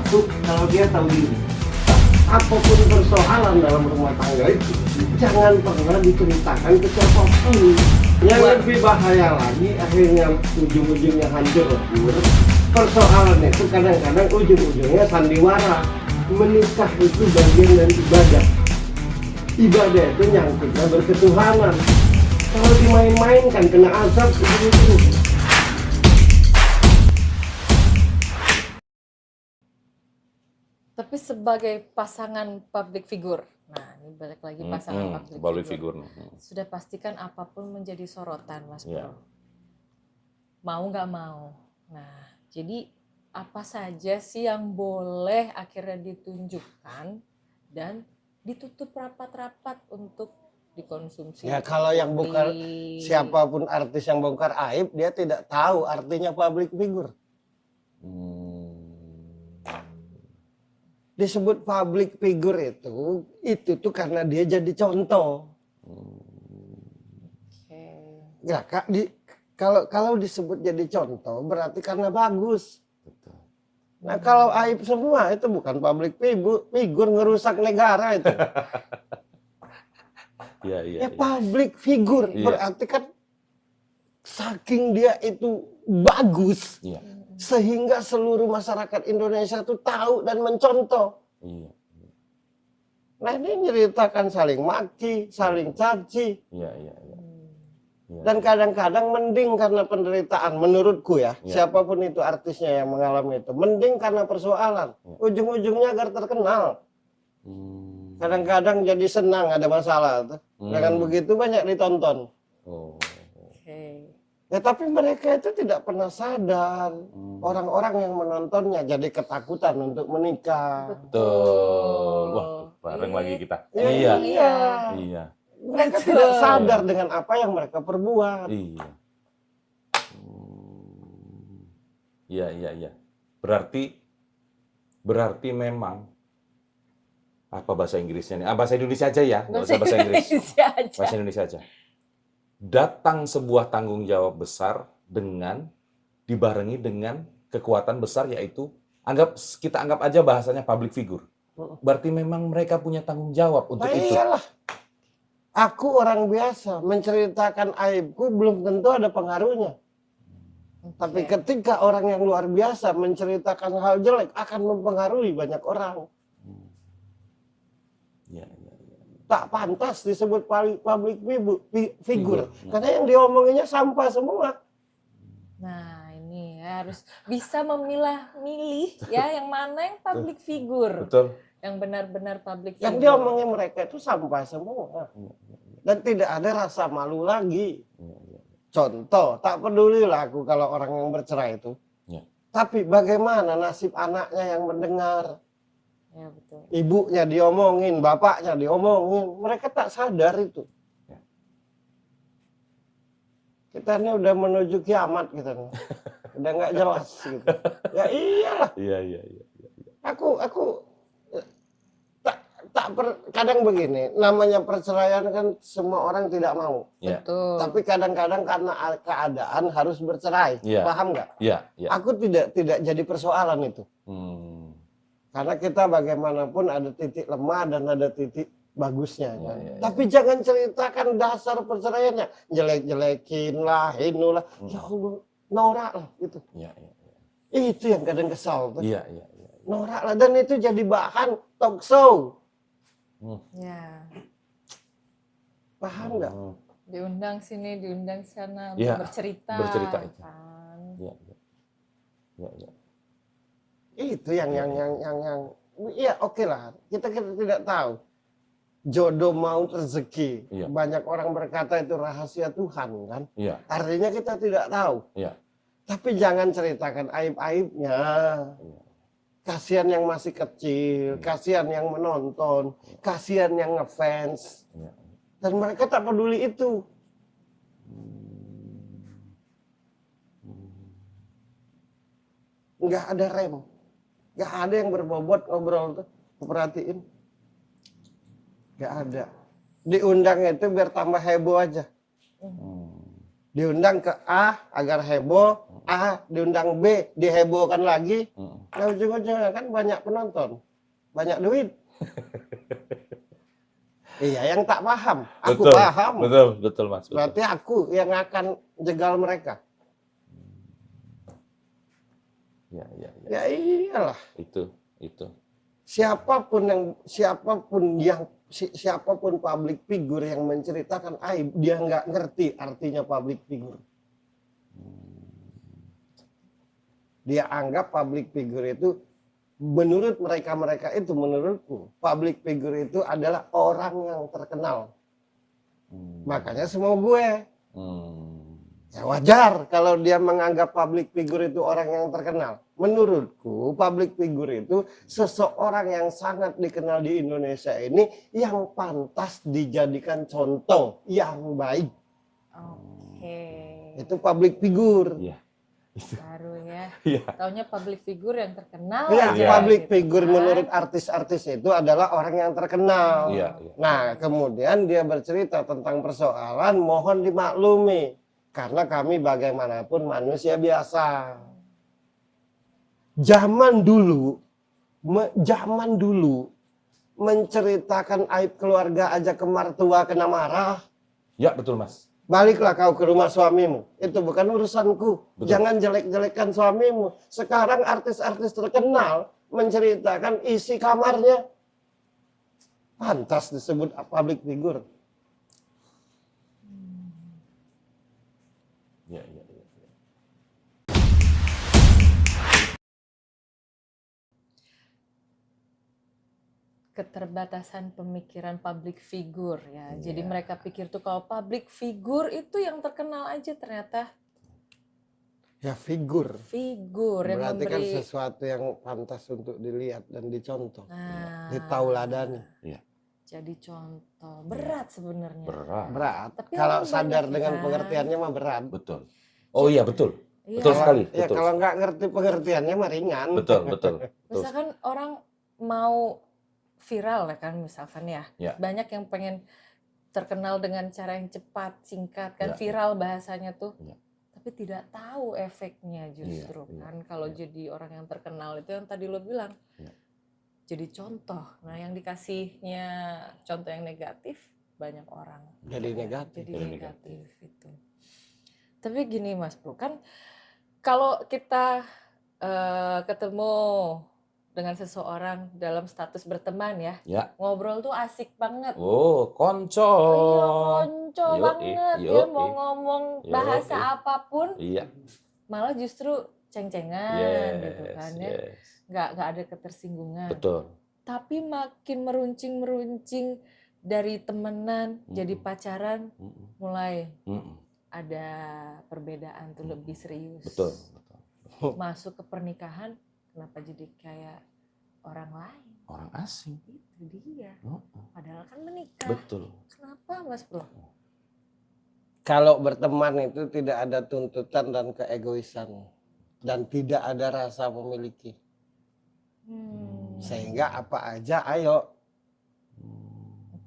Satu, kalau dia tahu diri. Apapun persoalan dalam rumah tangga itu, jangan pernah diceritakan ke siapapun. Yang lebih bahaya lagi, akhirnya ujung-ujungnya hancur lebur. Persoalan itu kadang-kadang ujung-ujungnya sandiwara. Menikah itu bagian dari ibadah. Ibadah itu nyangkutnya berketuhanan. Kalau dimain-mainkan kena azab itu. Tapi sebagai pasangan public figure, nah ini balik lagi pasangan public figure. Sudah pastikan apapun menjadi sorotan, Mas Bro. Mau nggak mau. Nah, jadi apa saja sih yang boleh akhirnya ditunjukkan dan ditutup rapat-rapat untuk dikonsumsi? Ya kalau yang bongkar, siapapun artis yang bongkar aib, dia tidak tahu artinya public figure. Disebut public figure itu tuh karena dia jadi contoh. Ya kak, kalau disebut jadi contoh berarti karena bagus. Nah kalau aib semua itu bukan public figure, ngerusak negara itu. Ya public figure berarti kan saking dia itu bagus. Sehingga seluruh masyarakat Indonesia itu tahu dan mencontoh. Nah ini ceritakan saling maki, saling caci. Dan kadang-kadang mending karena penderitaan, menurutku ya, siapapun itu artisnya yang mengalami itu, mending karena persoalan. Ujung-ujungnya agar terkenal. Kadang-kadang jadi senang ada masalah. Dengan begitu banyak ditonton. Ya tapi mereka itu tidak pernah sadar. Orang-orang yang menontonnya jadi ketakutan untuk menikah. Betul. Wah, bareng lagi kita. Iya. Mereka tidak sadar dengan apa yang mereka perbuat. Iya. Berarti memang apa bahasa Inggrisnya nih? Bahasa Indonesia aja ya, nggak usah bahasa Inggris. Bahasa Indonesia aja. Datang sebuah tanggung jawab besar dibarengi dengan kekuatan besar, yaitu kita anggap aja bahasanya public figure. Berarti memang mereka punya tanggung jawab untuk itu. Iyalah. Aku orang biasa menceritakan aibku belum tentu ada pengaruhnya. Tapi ketika orang yang luar biasa menceritakan hal jelek akan mempengaruhi banyak orang. Tak pantas disebut public figure. Karena yang diomonginnya sampah semua. Nah ini harus bisa memilah-milih ya yang mana yang public figure. Betul. Yang benar-benar public figure. Yang diomongin mereka itu sampah semua. Dan tidak ada rasa malu lagi. Contoh, tak pedulilah aku kalau orang yang bercerai itu. Tapi bagaimana nasib anaknya yang mendengar? Ya, betul. Ibunya diomongin, bapaknya diomongin, mereka tak sadar itu. Kita ini udah menuju kiamat gitu nih. Udah nggak jelas gitu. Ya iyalah. Iya. Aku kadang begini, namanya perceraian kan semua orang tidak mau. Betul. Tapi kadang-kadang karena keadaan harus bercerai. Paham nggak? Iya. Aku tidak jadi persoalan itu. Karena kita bagaimanapun ada titik lemah dan ada titik bagusnya. Tapi jangan ceritakan dasar perceraiannya. Jelek-jelekin lah, hinulah. Ya Allah, norak lah gitu. Itu yang kadang kesal. Iya. Norak lah. Dan itu jadi bahan talk show. Paham nggak? Diundang sini, diundang sana untuk bercerita. Iya. Itu yang ya oke lah. Kita tidak tahu. Jodoh maut rezeki. Banyak orang berkata itu rahasia Tuhan kan. Artinya kita tidak tahu. Tapi jangan ceritakan aib-aibnya. Kasihan yang masih kecil, kasihan yang menonton, kasihan yang ngefans. Dan mereka tak peduli itu. Nggak ada rem. Nggak ada yang berbobot ngobrol tuh. Perhatiin. Nggak ada. Diundang itu biar tambah heboh aja. diundang ke A agar heboh, A diundang B dihebohkan lagi. Nah ujung-ujungnya kan banyak penonton, banyak duit. Iya, yang tak paham, aku Betul, paham. betul Mas. Betul. Berarti aku yang akan jegal mereka. Ya. Ya iyalah. Itu. Siapapun public figure yang menceritakan aib, dia nggak ngerti artinya public figure. Dia anggap public figure itu, menurut menurutku, public figure itu adalah orang yang terkenal. Makanya semua gue. Ya wajar kalau dia menganggap public figure itu orang yang terkenal. Menurutku public figure itu seseorang yang sangat dikenal di Indonesia ini yang pantas dijadikan contoh yang baik. Oke. Itu public figure. Iya. Baru ya. Iya. Taunya public figure yang terkenal Ya, aja. public gitu figure kan. menurut artis-artis itu adalah orang yang terkenal. Iya. Nah, kemudian dia bercerita tentang persoalan, mohon dimaklumi. Karena kami bagaimanapun manusia biasa. Zaman dulu menceritakan aib keluarga aja ke mertua kena marah. Ya, betul Mas. Baliklah kau ke rumah suamimu. Itu bukan urusanku. Betul. Jangan jelek-jelekan suamimu. Sekarang artis-artis terkenal menceritakan isi kamarnya. Pantas disebut public figure. Ya. Keterbatasan pemikiran public figure ya. Iya. Jadi mereka pikir tuh kalau public figure itu yang terkenal aja, ternyata Ya figur. yang Berarti kan memberi sesuatu yang pantas untuk dilihat dan dicontoh. nah, Ditauladani. jadi contoh. Berat sebenarnya. Berat. Tapi Kalau orang sadar banyak dengan kan. pengertiannya mah berat. Betul. Oh iya, betul. Iya. Betul sekali. Ya Betul. kalau nggak ngerti pengertiannya mah ringan. Betul. Misalkan orang mau viral ya kan, misalkan ya. Ya. Banyak yang pengen terkenal dengan cara yang cepat, singkat kan, Ya. viral bahasanya tuh. Ya. Tapi tidak tahu efeknya justru Iya. kan. Kalau jadi orang yang terkenal itu yang tadi lo bilang. Ya. Jadi contoh. Nah, yang dikasihnya contoh yang negatif, banyak orang Jadi negatif. jadi negatif itu. Tapi gini Mas Bro, kan kalau kita ketemu dengan seseorang dalam status berteman ya, ngobrol tuh asik banget. Oh, konco. Iya, konco banget ya, mau ngomong bahasa apapun, malah justru ceng-cengan gitu kan ya. Nggak ada ketersinggungan. Betul. Tapi makin meruncing dari temenan jadi pacaran, mulai ada perbedaan tuh, lebih serius. Betul. Masuk ke pernikahan, kenapa jadi kayak orang lain? Orang asing. Itu dia. Padahal kan menikah. Betul. Kenapa Mas Bro? Kalau berteman itu tidak ada tuntutan dan keegoisan. Dan tidak ada rasa memiliki. Sehingga apa aja ayo.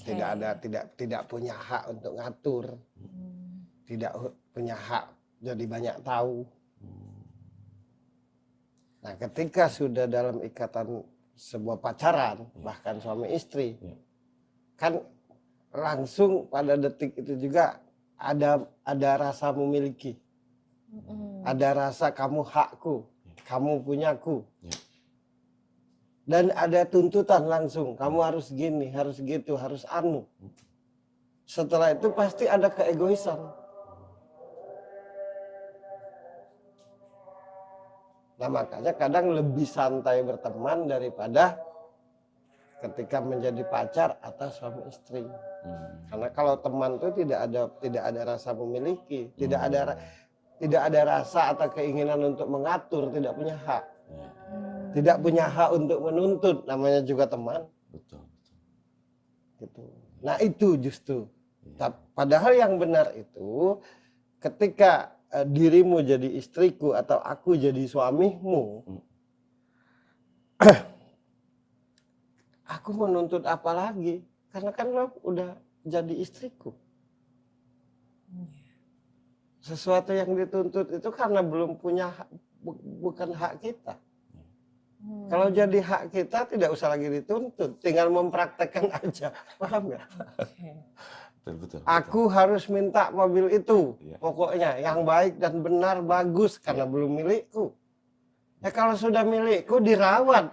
Tidak punya hak untuk ngatur. Tidak punya hak jadi banyak tahu. Nah, ketika sudah dalam ikatan sebuah pacaran, bahkan suami istri, kan langsung pada detik itu juga ada rasa memiliki. Ada rasa kamu hakku, kamu punyaku. Dan ada tuntutan langsung, kamu harus gini, harus gitu, harus anu. Setelah itu pasti ada keegoisan. Nah, makanya kadang lebih santai berteman daripada ketika menjadi pacar atau suami istri. Karena kalau teman itu tidak ada rasa memiliki, tidak ada rasa atau keinginan untuk mengatur, tidak punya hak. Tidak punya hak untuk menuntut, namanya juga teman. Betul. Gitu. Nah, itu justru. Padahal yang benar itu ketika dirimu jadi istriku atau aku jadi suamimu, aku menuntut apa lagi? Karena kan lo udah jadi istriku. Sesuatu yang dituntut itu karena belum punya bukan hak kita. Kalau jadi hak kita tidak usah lagi dituntut, tinggal mempraktekkan aja, paham nggak? Betul. Aku harus minta mobil itu, pokoknya yang baik dan benar bagus karena belum milikku. Ya kalau sudah milikku dirawat,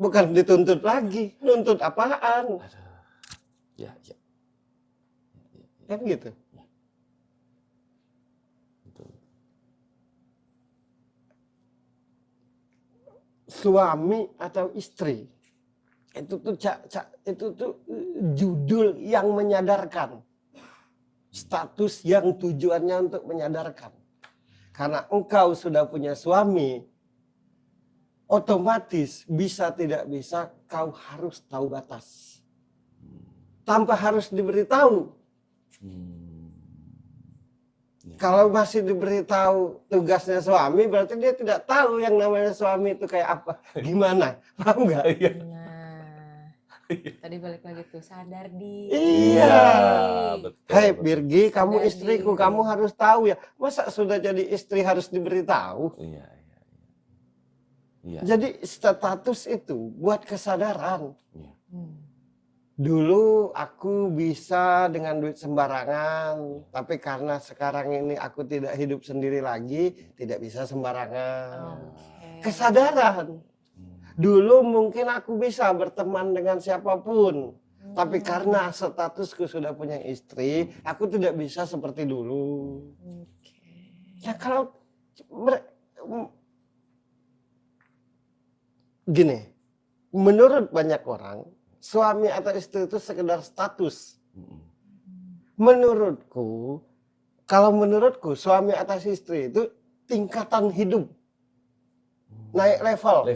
bukan dituntut lagi, nuntut apaan? Ya. Kan gitu. Suami atau istri itu tuh judul yang menyadarkan, status yang tujuannya untuk menyadarkan. Karena engkau sudah punya suami, otomatis bisa tidak bisa kau harus tahu batas tanpa harus diberitahu. Kalau masih diberitahu tugasnya suami, berarti dia tidak tahu yang namanya suami itu kayak apa, gimana, paham nggak? Nah, tadi balik lagi tuh, sadar diri. Iya. Betul. Hei Birgi, kamu Sadar istriku, diri. kamu harus tahu ya. Masa sudah jadi istri harus diberitahu? Iya. Jadi status itu buat kesadaran. Iya. Dulu aku bisa dengan duit sembarangan, tapi karena sekarang ini aku tidak hidup sendiri lagi, tidak bisa sembarangan. Kesadaran. Dulu mungkin aku bisa berteman dengan siapapun, tapi karena statusku sudah punya istri, aku tidak bisa seperti dulu. Ya kalau gini, menurut banyak orang, suami atau istri itu sekedar status. Menurutku, kalau menurutku suami atau istri itu tingkatan hidup, naik level.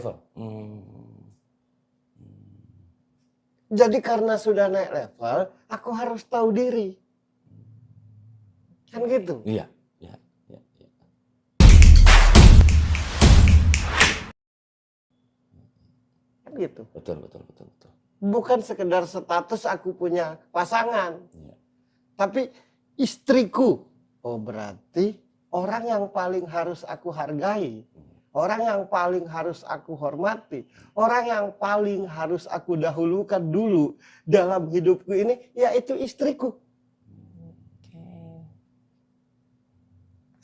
Jadi karena sudah naik level, aku harus tahu diri. Kan gitu. Iya. Kan gitu. Betul. Bukan sekedar status aku punya pasangan. Tapi istriku. Oh berarti orang yang paling harus aku hargai. Orang yang paling harus aku hormati. Orang yang paling harus aku dahulukan dulu dalam hidupku ini, yaitu istriku.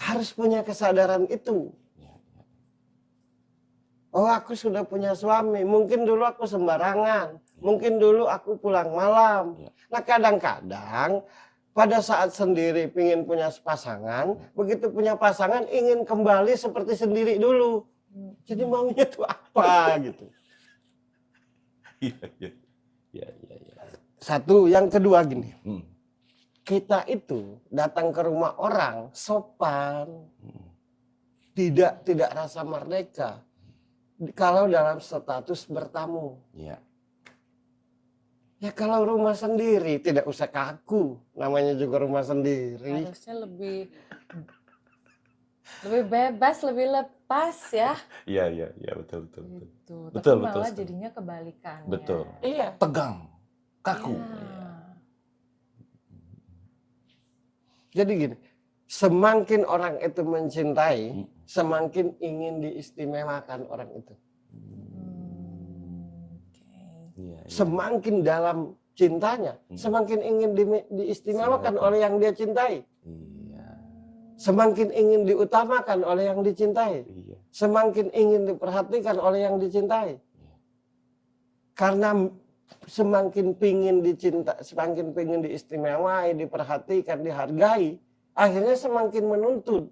Harus punya kesadaran itu. Oh aku sudah punya suami, mungkin dulu aku sembarangan. Mungkin dulu aku pulang malam. Nah kadang-kadang pada saat sendiri ingin punya pasangan, begitu punya pasangan ingin kembali seperti sendiri dulu. Jadi maunya itu apa gitu. Iya. Satu, yang kedua gini. Kita itu datang ke rumah orang sopan. Tidak rasa merdeka. Kalau dalam status bertamu. Iya. Ya kalau rumah sendiri tidak usah kaku, namanya juga rumah sendiri. Harusnya lebih bebas, lebih lepas ya. Iya, betul. Gitu. Betul, Tapi malah betul. jadinya kebalikannya. Betul. Iya. Tegang, kaku. Iya. Jadi gini, semakin orang itu mencintai, semakin ingin diistimewakan orang itu. Semakin dalam cintanya, semakin ingin diistimewakan oleh yang dia cintai. Semakin ingin diutamakan oleh yang dicintai. Semakin ingin diperhatikan oleh yang dicintai. Karena semakin pingin dicinta, semakin pingin diistimewai, diperhatikan, dihargai, akhirnya semakin menuntut.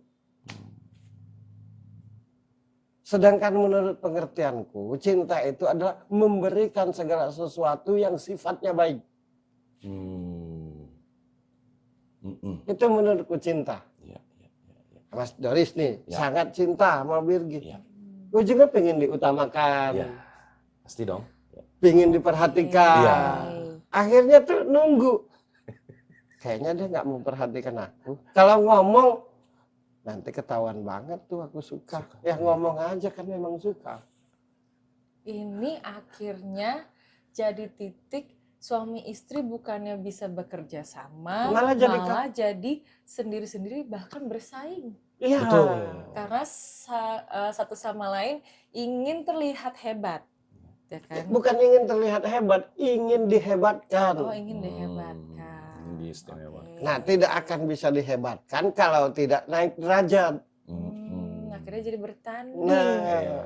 Sedangkan menurut pengertianku, cinta itu adalah memberikan segala sesuatu yang sifatnya baik. Itu menurutku cinta. Mas Doris nih, sangat cinta sama Birgi. Gue juga pengen diutamakan. Pasti dong. Pengen diperhatikan. Akhirnya tuh nunggu. Kayaknya dia nggak memperhatikan aku. Kalau ngomong, nanti ketahuan banget tuh aku suka. Ya ngomong aja kan memang suka. Ini akhirnya jadi titik suami istri bukannya bisa bekerja sama, Malah jadi sendiri-sendiri bahkan bersaing. Iya. Betul. Karena satu sama lain ingin terlihat hebat, ya kan? Bukan ingin terlihat hebat, ingin dihebatkan. Oh, ingin dihebatkan. Diistimewakan. Nah, tidak akan bisa dihebatkan kalau tidak naik derajat. Akhirnya jadi bertanding. Nah, Iya.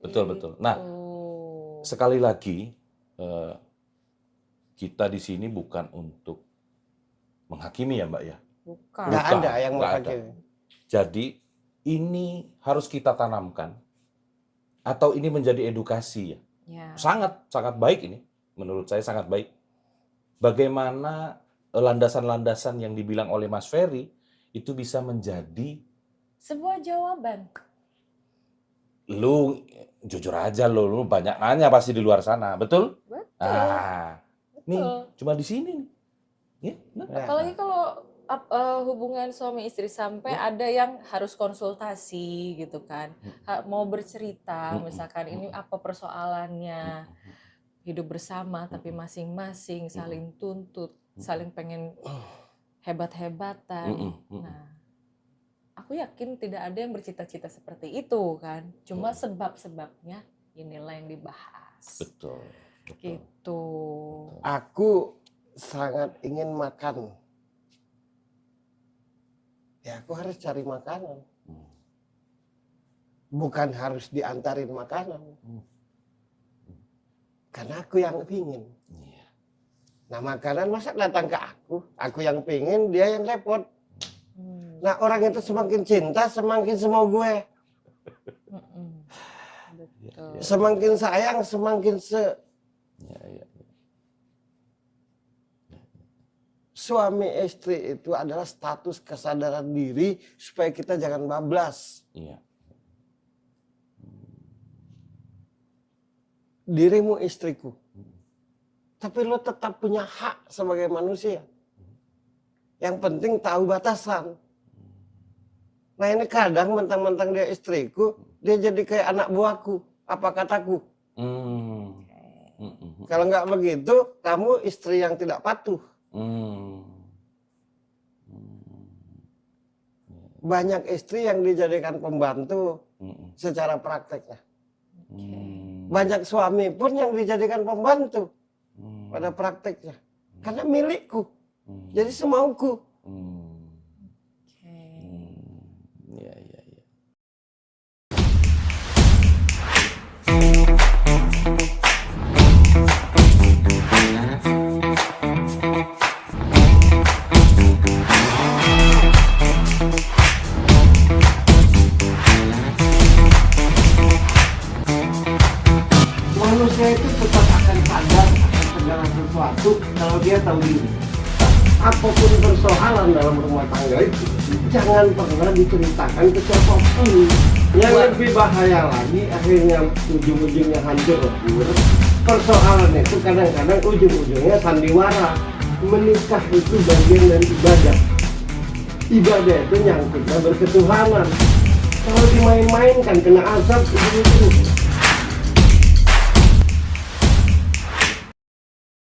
Betul. Nah, Gitu. sekali lagi kita di sini bukan untuk menghakimi ya Mbak ya. Bukan. nggak ada yang nggak ada. menghakimi. Jadi ini harus kita tanamkan atau ini menjadi edukasi ya. Ya. Sangat baik ini. Menurut saya sangat baik. Bagaimana landasan-landasan yang dibilang oleh Mas Ferry itu bisa menjadi Sebuah jawaban. lu jujur aja lu banyak nanya pasti di luar sana, betul? Betul. Nih Betul. cuma di sini nih. Ya, nah. Apalagi kalau hubungan suami istri sampai ada yang harus konsultasi gitu kan, mau bercerita misalkan ini apa persoalannya, hidup bersama tapi masing-masing saling tuntut, saling pengen hebat-hebatan. Nah, aku yakin tidak ada yang bercita-cita seperti itu kan, cuma sebab-sebabnya inilah yang dibahas. Betul. Gitu. Aku sangat ingin makan. Ya, aku harus cari makanan. Bukan harus diantarin makanan. Karena aku yang pingin. Nah, makanan masa datang ke aku yang pingin, dia yang repot. Nah, orang itu semakin cinta, semakin semau gue. Betul. Semakin sayang, semakin suami istri itu adalah status kesadaran diri supaya kita jangan bablas. Iya. Dirimu istriku. Tapi lo tetap punya hak sebagai manusia. Yang penting tahu batasan. Nah, ini kadang mentang-mentang dia istriku, dia jadi kayak anak buahku. Apa kataku? Kalau nggak begitu, kamu istri yang tidak patuh. Banyak istri yang dijadikan pembantu secara prakteknya. Banyak suami pun yang dijadikan pembantu pada prakteknya. Karena milikku. Jadi semauku. Iya. Manusia itu tetap akan sadar akan segala sesuatu kalau dia tahu diri. Apapun persoalan dalam rumah tangga itu jangan pernah diceritakan ke siapapun. Yang lebih bahaya lagi akhirnya ujung-ujungnya hancur lebur. Persoalan itu kadang-kadang ujung-ujungnya sandiwara. Menikah itu bagian dari ibadah. Ibadah itu nyangkutnya berketuhanan. Kalau dimain-mainkan kena azab itu.